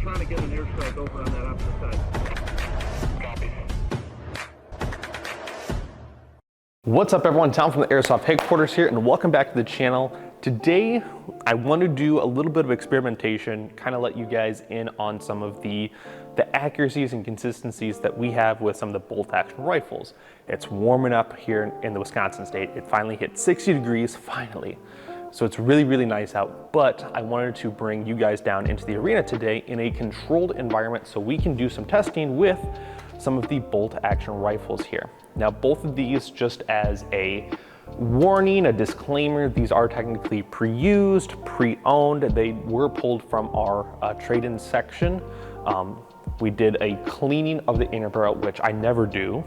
trying to get an airstrike over on that opposite side. Copy. What's up everyone, Tom from the Airsoft headquarters here, and welcome back to the channel. Today, I want to do a little bit of experimentation, kind of let you guys in on some of the accuracies and consistencies that we have with some of the bolt action rifles. It's warming up here in the Wisconsin state. It finally hit 60 degrees, finally. So it's really, really nice out, but I wanted to bring you guys down into the arena today in a controlled environment so we can do some testing with some of the bolt action rifles here. Now, both of these, just as a warning, a disclaimer, these are technically pre-used, pre-owned. They were pulled from our trade-in section. We did a cleaning of the inner barrel, which I never do.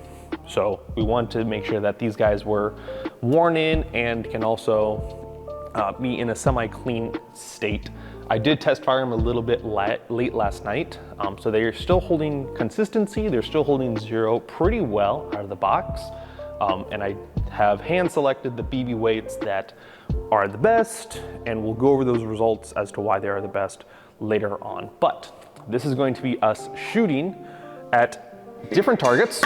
So we wanted to make sure that these guys were worn in and can also be in a semi-clean state. I did test fire them a little bit late last night. So they are still holding consistency. They're still holding zero pretty well out of the box. And I have hand selected the BB weights that are the best, and we'll go over those results as to why they are the best later on. But this is going to be us shooting at different targets.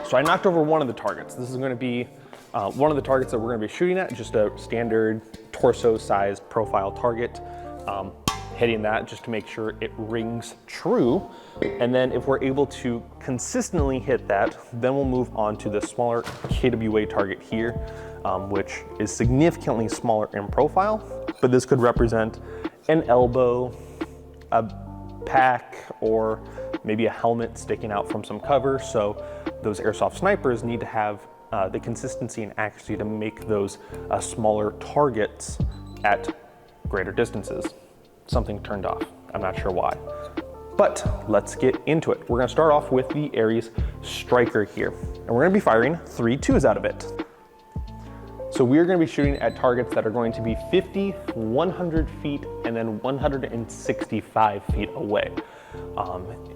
So I knocked over one of the targets. This is going to be one of the targets that we're going to be shooting at, just a standard torso-sized profile target. Hitting that just to make sure it rings true. And then if we're able to consistently hit that, then we'll move on to the smaller KWA target here, which is significantly smaller in profile, but this could represent an elbow, a pack, or maybe a helmet sticking out from some cover. So those airsoft snipers need to have the consistency and accuracy to make those smaller targets at greater distances. Something turned off, I'm not sure why. But let's get into it. We're gonna start off with the Ares Striker here, and we're gonna be firing 3 2s out of it. So we're gonna be shooting at targets that are going to be 50, 100 feet, and then 165 feet away.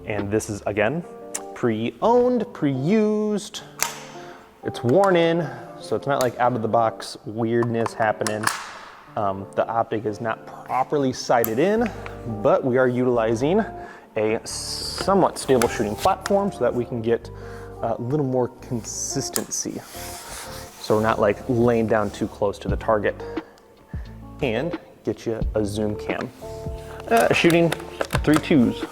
And this is, again, pre-owned, pre-used. It's worn in, so it's not like out of the box weirdness happening. The optic is not properly sighted in, but we are utilizing a somewhat stable shooting platform so that we can get a little more consistency. So we're not like laying down too close to the target. And get you a zoom cam. Shooting 3 2s.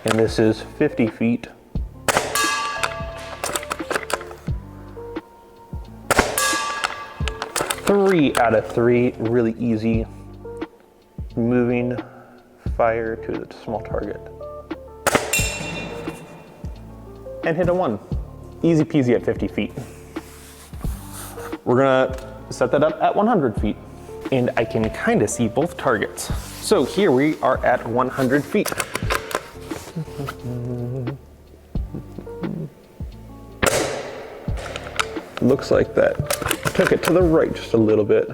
And this is 50 feet. Three out of 3, really easy. Moving fire to the small target. And hit a 1. Easy peasy at 50 feet. We're gonna set that up at 100 feet. And I can kind of see both targets. So here we are at 100 feet. Looks like that took it to the right just a little bit.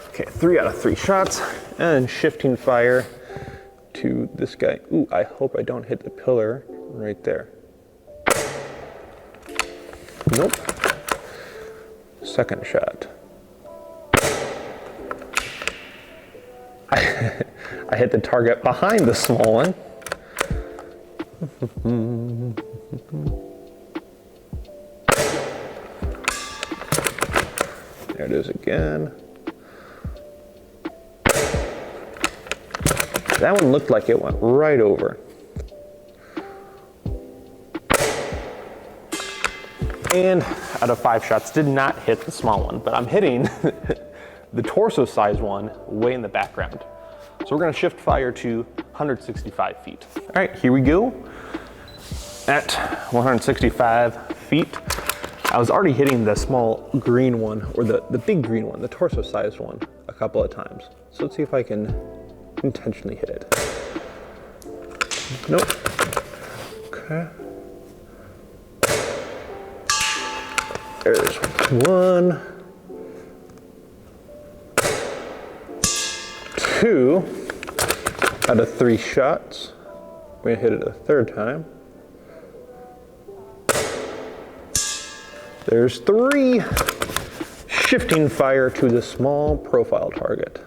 Okay, 3 out of 3 shots, and shifting fire to this guy. Ooh, I hope I don't hit the pillar right there. Nope. Second shot. I hit the target behind the small one. There it is again. That one looked like it went right over. And out of 5 shots, did not hit the small one, but I'm hitting the torso size one way in the background. So we're gonna shift fire to 165 feet. All right, here we go. At 165 feet, I was already hitting the small green one, or the big green one, the torso sized one, a couple of times. So let's see if I can intentionally hit it. Nope. Okay. There's one. 2 out of 3 shots. We're gonna hit it a third time. There's 3. Shifting fire to the small profile target.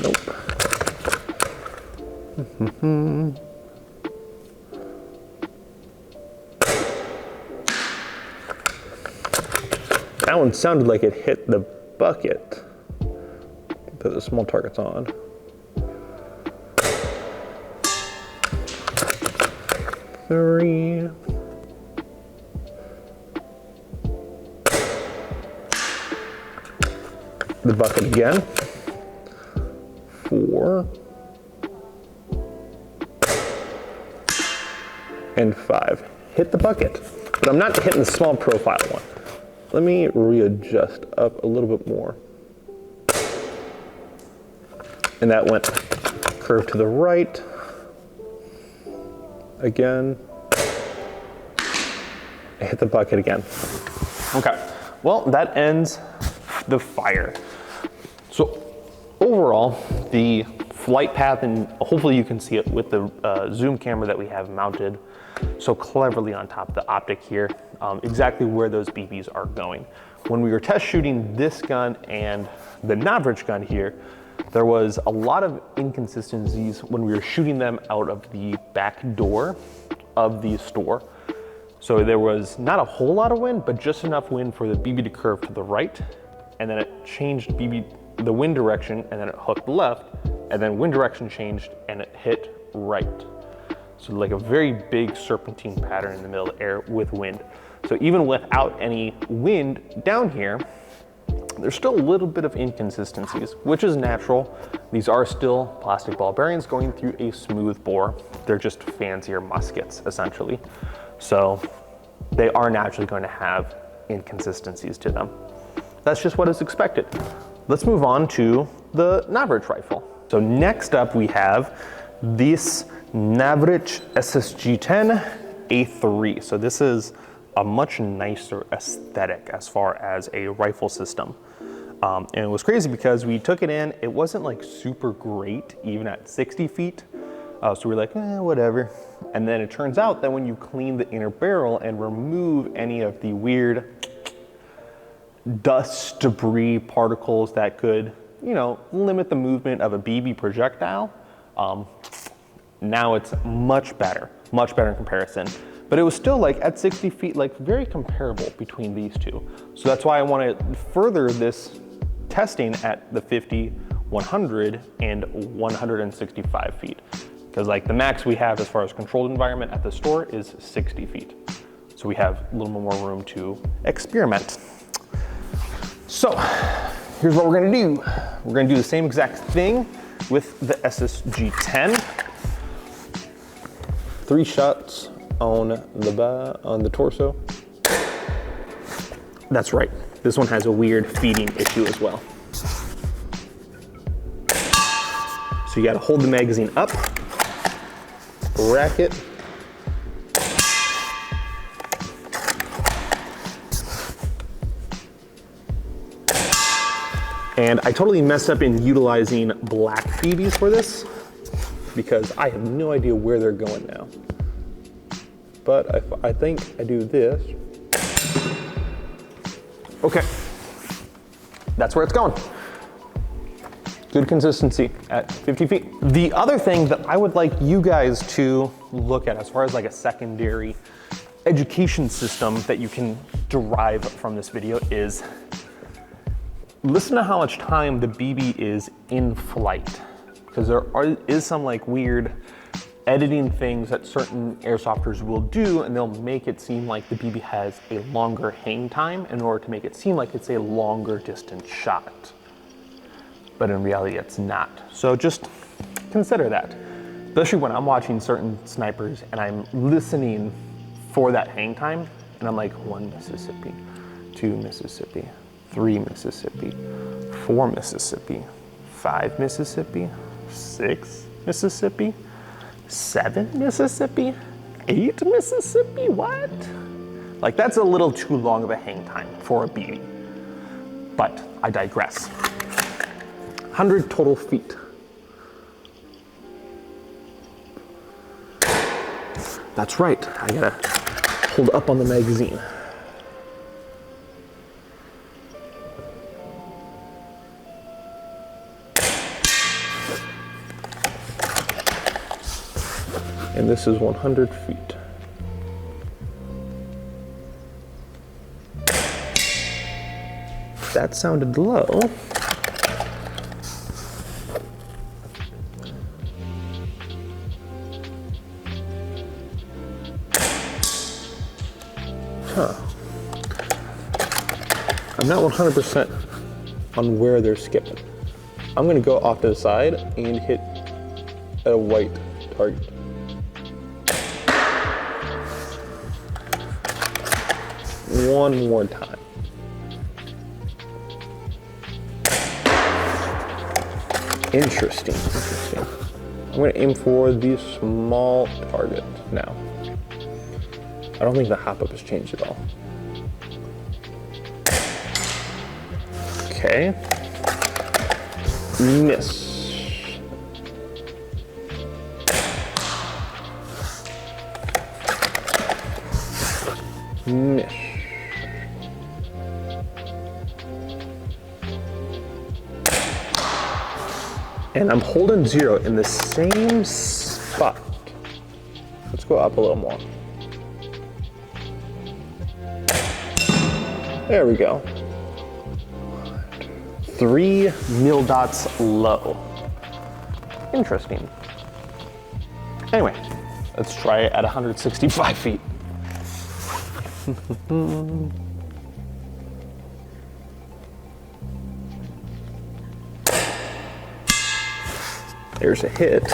Nope. That one sounded like it hit the bucket that the small target's on. Three. The bucket again. 4. And 5. Hit the bucket, but I'm not hitting the small profile one. Let me readjust up a little bit more. And that went curve to the right. Again. I hit the bucket again. Okay, well, that ends the fire. So overall, the flight path, and hopefully you can see it with the zoom camera that we have mounted so cleverly on top of the optic here, exactly where those BBs are going. When we were test shooting this gun and the Novritsch gun here, there was a lot of inconsistencies when we were shooting them out of the back door of the store. So there was not a whole lot of wind, but just enough wind for the BB to curve to the right, and then it changed the wind direction, and then it hooked left, and then wind direction changed and it hit right. So like a very big serpentine pattern in the middle of the air with wind. So even without any wind down here, there's still a little bit of inconsistencies, which is natural. These are still plastic ball bearings going through a smooth bore. They're just fancier muskets, essentially. So they are naturally going to have inconsistencies to them. That's just what is expected. Let's move on to the Novritsch rifle. So next up we have this Novritsch SSG10 A3. So this is a much nicer aesthetic as far as a rifle system. And it was crazy because we took it in, it wasn't like super great even at 60 feet. So we're like, whatever. And then it turns out that when you clean the inner barrel and remove any of the weird dust, debris, particles that could, limit the movement of a BB projectile, now it's much better in comparison. But it was still like at 60 feet, like very comparable between these two. So that's why I want to further this testing at the 50, 100, and 165 feet. Because like the max we have as far as controlled environment at the store is 60 feet. So we have a little more room to experiment. So here's what we're gonna do. We're gonna do the same exact thing with the SSG10. 3 shots on the torso. That's right. This one has a weird feeding issue as well. So you gotta hold the magazine up, rack it, and I totally messed up in utilizing black BBs for this because I have no idea where they're going now. But I think I do this. Okay, that's where it's going. Good consistency at 50 feet. The other thing that I would like you guys to look at as far as like a secondary education system that you can derive from this video is listen to how much time the BB is in flight. Because there is some like weird editing things that certain airsofters will do, and they'll make it seem like the BB has a longer hang time in order to make it seem like it's a longer distance shot. But in reality, it's not. So just consider that, especially when I'm watching certain snipers and I'm listening for that hang time, and I'm like 1 Mississippi, 2 Mississippi, 3 Mississippi, 4 Mississippi, 5 Mississippi, 6 Mississippi, 7 Mississippi, 8 Mississippi, what? Like that's a little too long of a hang time for a BB. But I digress. 100 total feet. That's right, I gotta hold up on the magazine. And this is 100 feet. That sounded low. Huh. I'm not 100% on where they're skipping. I'm gonna go off to the side and hit a white target. One more time. Interesting, interesting. I'm gonna aim for the small target now. I don't think the hop up has changed at all. Okay. Miss. Miss. And I'm holding 0 in the same spot. Let's go up a little more. There we go. 3 mil dots low. Interesting. Anyway, let's try it at 165 feet. There's a hit.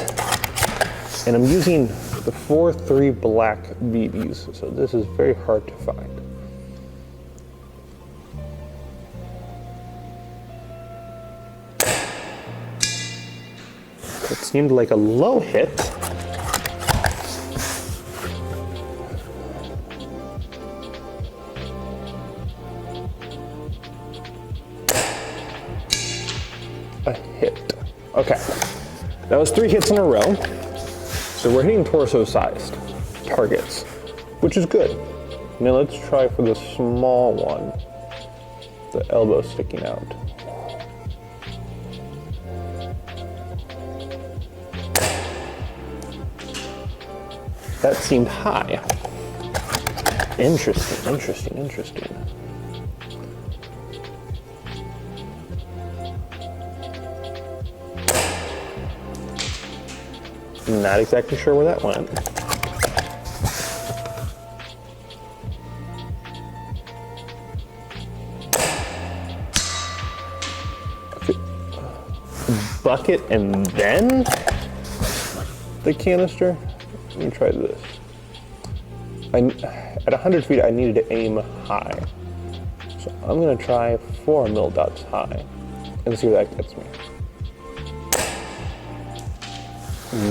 And I'm using the 4.3 black BBs, so this is very hard to find. It seemed like a low hit. A hit. Okay. That was 3 hits in a row. So we're hitting torso-sized targets, which is good. Now let's try for the small one. The elbow sticking out. That seemed high. Interesting, interesting, interesting. Not exactly sure where that went. Okay. Bucket and then the canister. Let me try this. At 100 feet, I needed to aim high. So I'm gonna try 4 mil dots high and see where that gets me.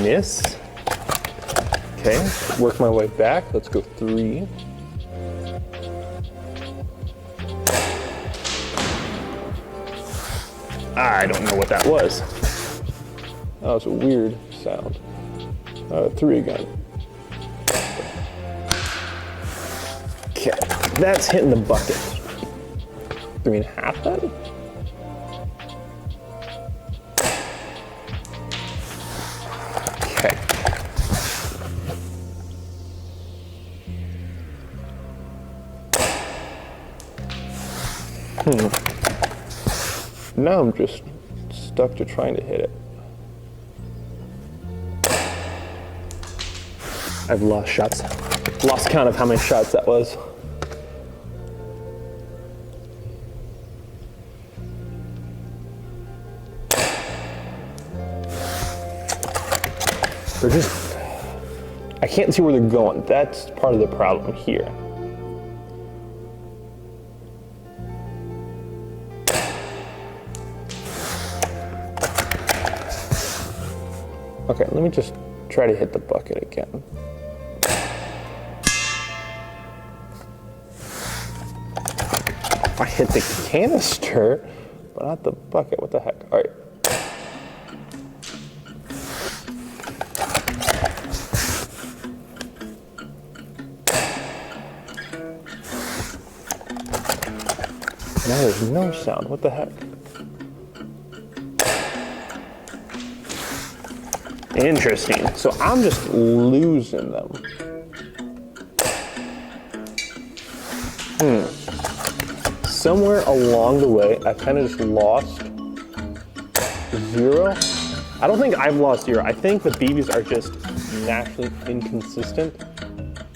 Miss. Okay, work my way back. Let's go 3. I don't know what that was. That was a weird sound. 3 again. Okay, that's hitting the bucket. 3.5 then? Okay. Now I'm just stuck to trying to hit it. I've lost shots. Lost count of how many shots that was. They're just, I can't see where they're going. That's part of the problem here. Okay, let me just try to hit the bucket again. I hit the canister, but not the bucket. What the heck? All right. Now there's no sound. What the heck? Interesting. So I'm just losing them. Somewhere along the way, I kind of just lost 0. I don't think I've lost 0. I think the BBs are just naturally inconsistent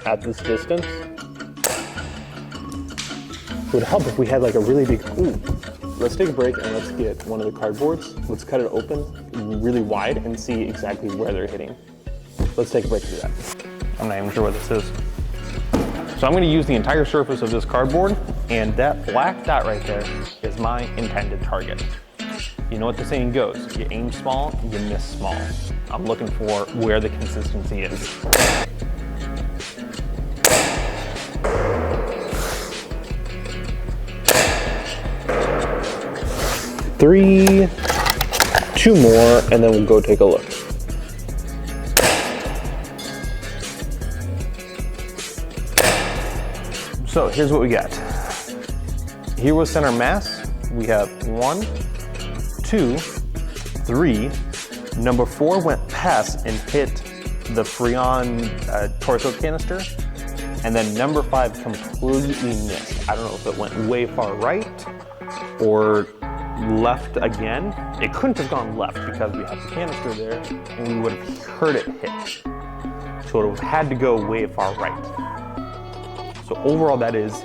at this distance. It would help if we had like a really big, let's take a break and let's get one of the cardboards. Let's cut it open really wide and see exactly where they're hitting. Let's take a break to do that. I'm not even sure what this is. So I'm gonna use the entire surface of this cardboard, and that black dot right there is my intended target. You know what the saying goes, you aim small, you miss small. I'm looking for where the consistency is. Three, 2 more, and then we'll go take a look. So here's what we got. Here was center mass. We have 1, 2, 3. Number 4 went past and hit the preowned torso canister. And then number 5 completely missed. I don't know if it went way far right or left again. It couldn't have gone left because we had the canister there and we would have heard it hit. So it would have had to go way far right. So overall that is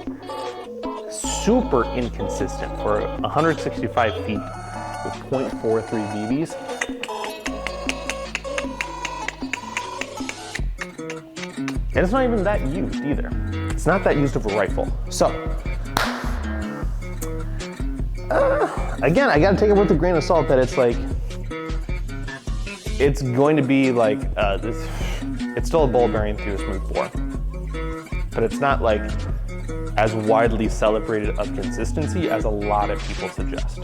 super inconsistent for 165 feet with 0.43 BBs. And it's not even that used either. It's not that used of a rifle. So, again, I gotta take it with a grain of salt that it's like, it's going to be like, it's still a ball bearing through a smooth bore. But it's not like as widely celebrated of consistency as a lot of people suggest.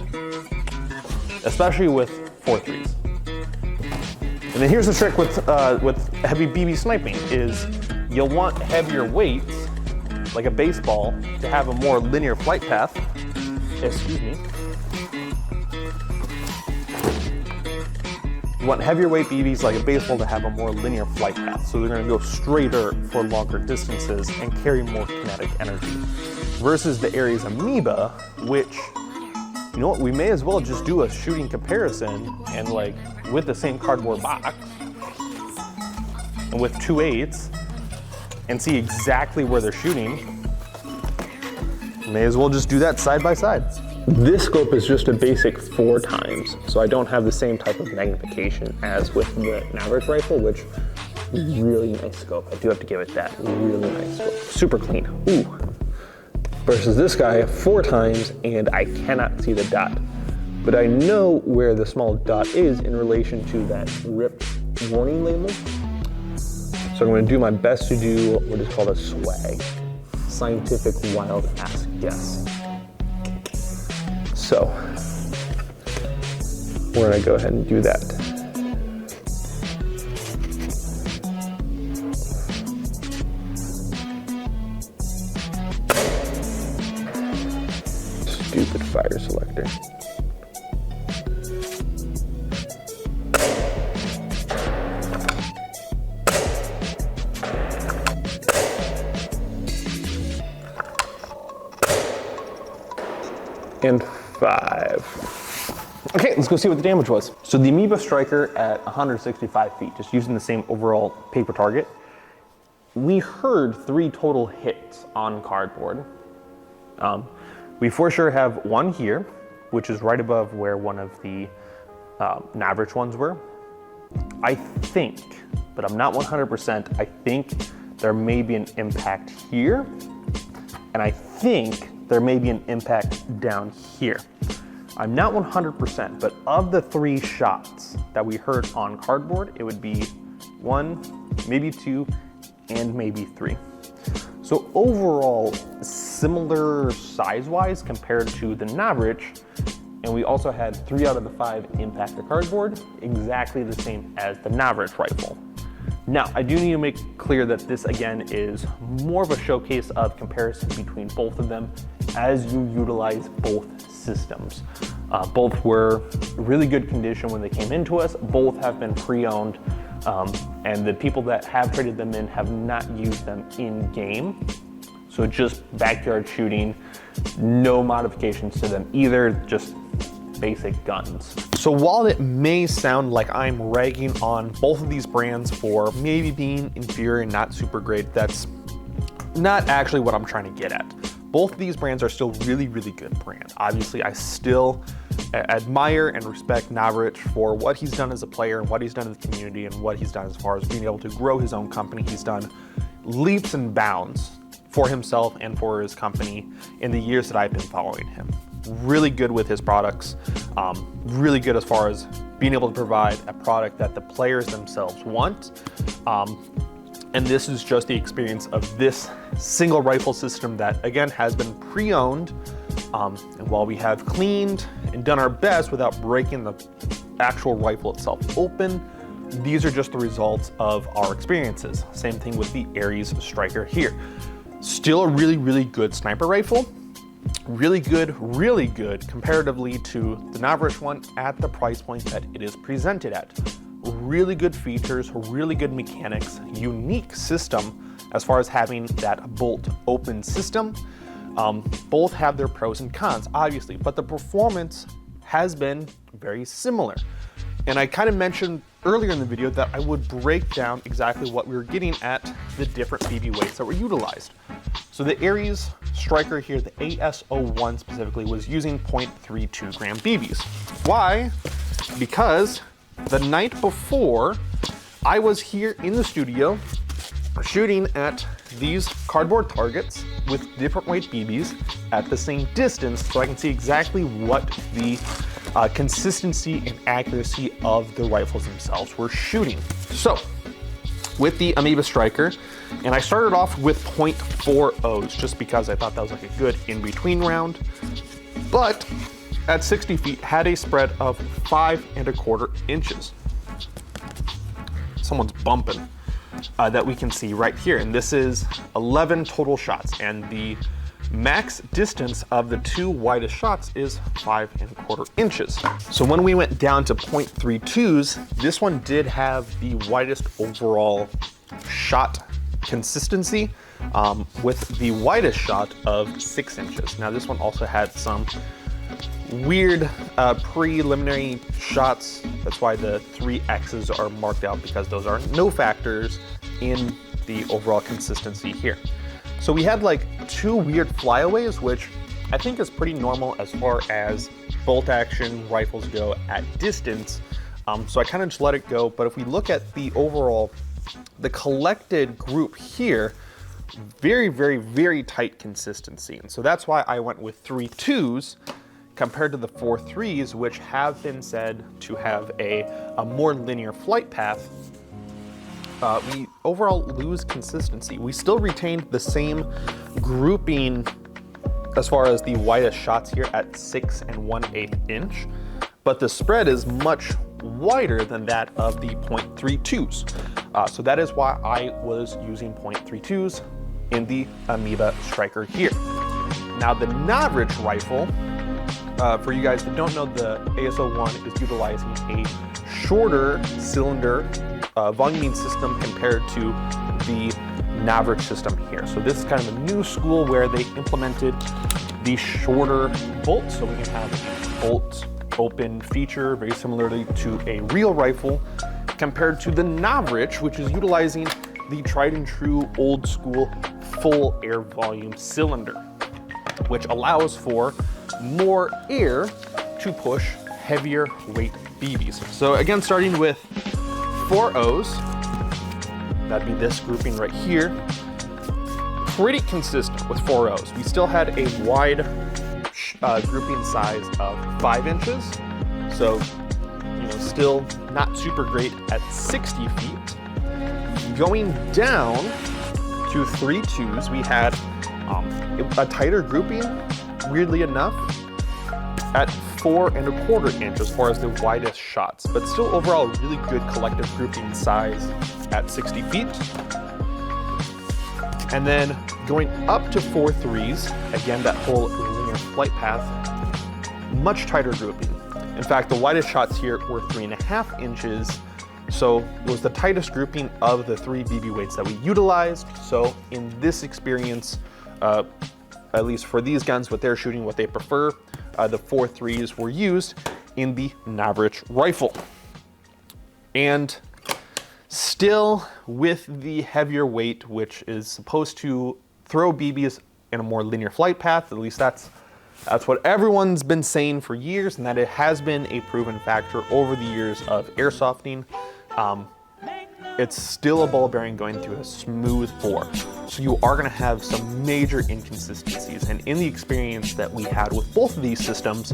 Especially with 4.3s. And then here's the trick with heavy BB sniping is you'll want heavier weights, like a baseball, to have a more linear flight path. Excuse me. You want heavier weight BBs like a baseball to have a more linear flight path. So they're gonna go straighter for longer distances and carry more kinetic energy. Versus the Ares Amoeba, which, you know what, we may as well just do a shooting comparison and like with the same cardboard box and with 2/8 and see exactly where they're shooting. May as well just do that side by side. This scope is just a basic 4x, so I don't have the same type of magnification as with the Novritsch rifle, which is really nice scope. I do have to give it that, really nice scope. Super clean, ooh. Versus this guy, 4x, and I cannot see the dot. But I know where the small dot is in relation to that ripped warning label. So I'm gonna do my best to do what is called a swag, scientific wild ass guess. So, we're gonna go ahead and do that. Stupid fire selector. And 5. Okay, let's go see what the damage was. So the Amoeba Striker at 165 feet, just using the same overall paper target, we heard 3 total hits on cardboard. We for sure have 1 here, which is right above where one of the Novritsch ones were. I think, but I'm not 100%, I think there may be an impact here, and I think there may be an impact down here. I'm not 100%, but of the 3 shots that we heard on cardboard, it would be 1, maybe 2, and maybe 3. So overall, similar size-wise compared to the Novritsch, and we also had 3 out of the 5 impact to cardboard, exactly the same as the Novritsch rifle. Now, I do need to make clear that this again is more of a showcase of comparison between both of them as you utilize both systems. Both were really good condition when they came into us. Both have been pre-owned, and the people that have traded them in have not used them in game. So just backyard shooting, no modifications to them either, just basic guns. So while it may sound like I'm ragging on both of these brands for maybe being inferior and not super great, that's not actually what I'm trying to get at. Both of these brands are still really, really good brands. Obviously, I still admire and respect Novritsch for what he's done as a player and what he's done in the community and what he's done as far as being able to grow his own company. He's done leaps and bounds for himself and for his company in the years that I've been following him. Really good with his products, really good as far as being able to provide a product that the players themselves want. And this is just the experience of this single rifle system that again has been pre-owned. And while we have cleaned and done our best without breaking the actual rifle itself open, these are just the results of our experiences. Same thing with the Ares Striker here. Still a really, really good sniper rifle. Really good comparatively to the Novritsch one at the price point that it is presented at. Really good features, really good mechanics, unique system as far as having that bolt open system. Both have their pros and cons, obviously, but the performance has been very similar. And I kind of mentioned earlier in the video that I would break down exactly what we were getting at the different BB weights that were utilized. So the Ares Striker here, the AS-01 specifically, was using 0.32 gram BBs. Why? Because the night before, I was here in the studio shooting at these cardboard targets with different weight BBs at the same distance, so I can see exactly what the consistency and accuracy of the rifles themselves were shooting. So with the Amoeba Striker, and I started off with 0.40s just because I thought that was like a good in-between round, but at 60 feet had a spread of 5¼ inches. Someone's bumping. That we can see right here, and this is 11 total shots, and the max distance of the 2 widest shots is 5¼ inches. So when we went down to 0.32s, this one did have the widest overall shot consistency, with the widest shot of 6 inches. Now this one also had some weird preliminary shots. That's why the 3 X's are marked out, because those are no factors in the overall consistency here. So we had like 2 weird flyaways, which I think is pretty normal as far as bolt action rifles go at distance. So I kind of just let it go. But if we look at the overall, the collected group here, very, very, very tight consistency. And so that's why I went with 3 2s compared to the 4 3s, which have been said to have a more linear flight path. We overall lose consistency. We still retained the same grouping as far as the widest shots here at 6 1/8 inch, but the spread is much wider than that of the 0.32s. So that is why I was using 0.32s in the Amoeba Striker here. Now the Novritsch rifle, for you guys that don't know, the AS-01 is utilizing a shorter cylinder voluming system compared to the Novritsch system here. So this is kind of a new school where they implemented the shorter bolt, so we can have a bolt open feature very similarly to a real rifle, compared to the Novritsch, which is utilizing the tried and true old school full air volume cylinder, which allows for more air to push heavier weight BBs. So again, starting with 4.0s, that'd be this grouping right here, pretty consistent with 4.0s. We still had a wide grouping size of 5 inches, so still not super great at 60 feet. Going down to 3 2s, we had A tighter grouping, weirdly enough, at 4¼ inch as far as the widest shots, but still overall a really good collective grouping size at 60 feet. And then going up to 4.3s, again, that whole linear flight path, much tighter grouping. In fact, the widest shots here were 3½ inches. So it was the tightest grouping of the 3 BB weights that we utilized. So in this experience, at least for these guns, what they're shooting, what they prefer, the 4.3s were used in the Novritsch rifle. And still with the heavier weight, which is supposed to throw BBs in a more linear flight path, at least that's what everyone's been saying for years, and that it has been a proven factor over the years of airsofting. It's still a ball bearing going through a smooth bore. So you are gonna have some major inconsistencies. And in the experience that we had with both of these systems,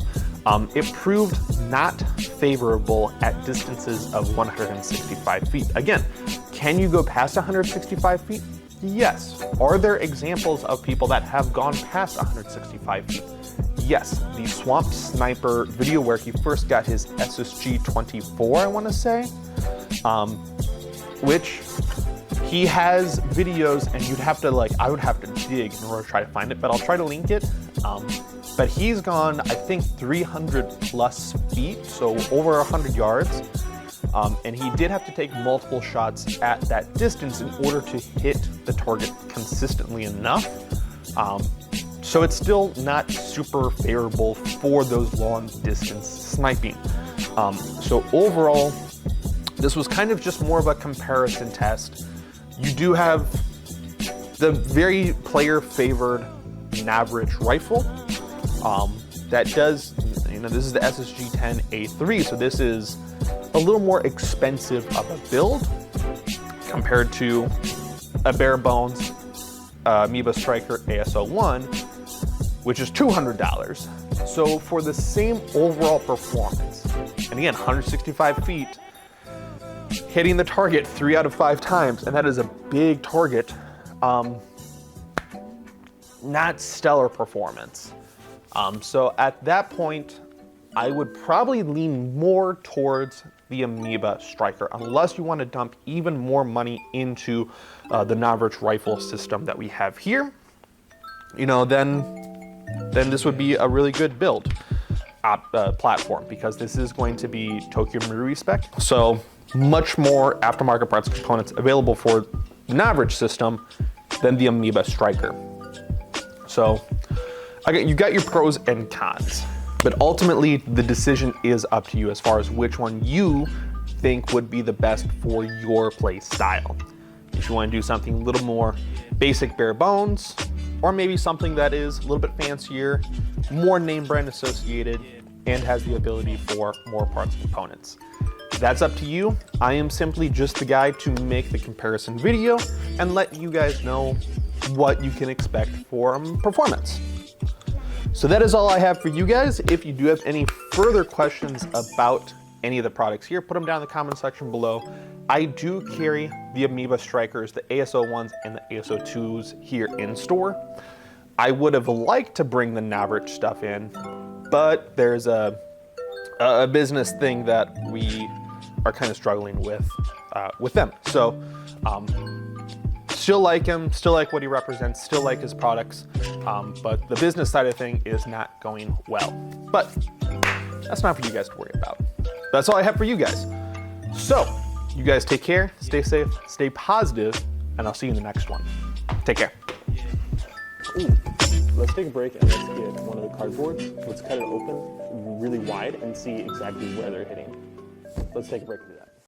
it proved not favorable at distances of 165 feet. Again, can you go past 165 feet? Yes. Are there examples of people that have gone past 165 feet? Yes. The Swamp Sniper video where he first got his SSG10, I wanna say, which he has videos, and you'd have to I would have to dig in order to try to find it, but I'll try to link it. But he's gone, I think, 300+ feet, so over 100 yards. And he did have to take multiple shots at that distance in order to hit the target consistently enough. So it's still not super favorable for those long distance sniping. So overall, this was kind of just more of a comparison test. You do have the very player favored Novritsch rifle. That does, this is the SSG10A3, so this is a little more expensive of a build compared to a bare bones Amoeba Striker AS-01, which is $200. So for the same overall performance, and again, 165 feet, hitting the target 3 out of 5 times, and that is a big target, not stellar performance. So at that point, I would probably lean more towards the Amoeba Striker, unless you want to dump even more money into the Novritsch rifle system that we have here. Then this would be a really good build platform, because this is going to be Tokyo Marui spec. So much more aftermarket parts components available for the Novritsch system than the Amoeba Striker. So again, you've got your pros and cons, but ultimately the decision is up to you as far as which one you think would be the best for your play style. If you want to do something a little more basic, bare bones, or maybe something that is a little bit fancier, more name brand associated, and has the ability for more parts and components. That's up to you. I am simply just the guy to make the comparison video and let you guys know what you can expect for performance. So that is all I have for you guys. If you do have any further questions about any of the products here, put them down in the comment section below. I do carry the Amoeba Strikers, the AS-01s and the AS-02s here in store. I would have liked to bring the Novritsch stuff in, but there's a business thing that we are kind of struggling with them. So still like him, still like what he represents, still like his products, but the business side of thing is not going well. But that's not for you guys to worry about. That's all I have for you guys. So you guys take care, stay safe, stay positive, and I'll see you in the next one. Take care. Ooh, let's take a break and let's get one of the cardboards. Let's cut it open really wide and see exactly where they're hitting. Let's take a break.